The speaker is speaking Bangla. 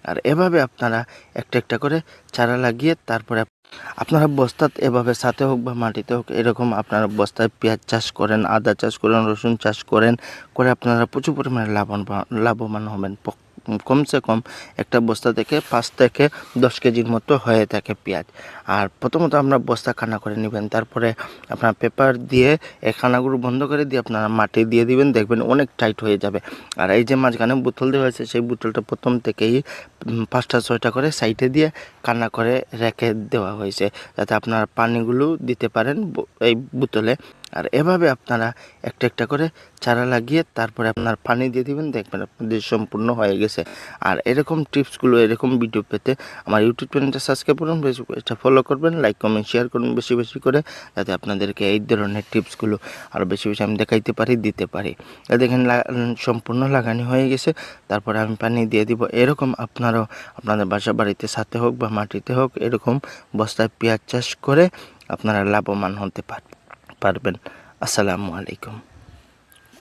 আর এভাবে আপনারা একটা একটা করে চারা লাগিয়ে তারপরে আপনারা বস্তাত এভাবে ছাদে হোক বা মাটিতে হোক এরকম আপনারা বস্তায় পেঁয়াজ চাষ করেন, আদা চাষ করেন, রসুন চাষ করেন, করে আপনারা প্রচুর পরিমাণে লাভবান হবেন। কমসে কম একটা বস্তা থেকে 5 থেকে 10 কেজির মতো হয়ে থাকে পেঁয়াজ। আর প্রথমত আমরা বস্তা খানা করে নেবেন, তারপরে আপনার পেপার দিয়ে এই খানাগুলো বন্ধ করে দিয়ে আপনারা মাটি দিয়ে দিবেন, দেখবেন অনেক টাইট হয়ে যাবে। আর এই যে মাঝখানে বোতল দেওয়া হয়েছে সেই বোতলটা প্রথম থেকেই 5টা 6টা করে সাইডে দিয়ে কান্না করে রেখে দেওয়া হয়েছে, যাতে আপনারা পানিগুলো দিতে পারেন এই বোতলে। আর এভাবে আপনারা একটা একটা করে চারা লাগিয়ে তারপরে আপনার পানি দিয়ে দিবেন, দেখবেন আপনাদের সম্পূর্ণ হয়ে গেছে। আর এরকম টিপসগুলো, এরকম ভিডিও পেতে আমার ইউটিউব চ্যানেলটা সাবস্ক্রাইব করুন, এটা ফলো করবেন, লাইক কমেন্ট শেয়ার করুন বেশি বেশি করে, যাতে আপনাদেরকে এই ধরনের টিপসগুলো আরও বেশি বেশি আমি দেখাইতে পারি, দিতে পারি। দেখেন সম্পূর্ণ লাগানো হয়ে গেছে, তারপরে আমি পানি দিয়ে দিব। এরকম আপনারাও আপনাদের বাসা বাড়িতে ছাদে হোক বা মাটিতে হোক এরকম বস্তায় পেঁয়াজ চাষ করে আপনারা লাভবান হতে পারবেন। আসসালামু আলাইকুম।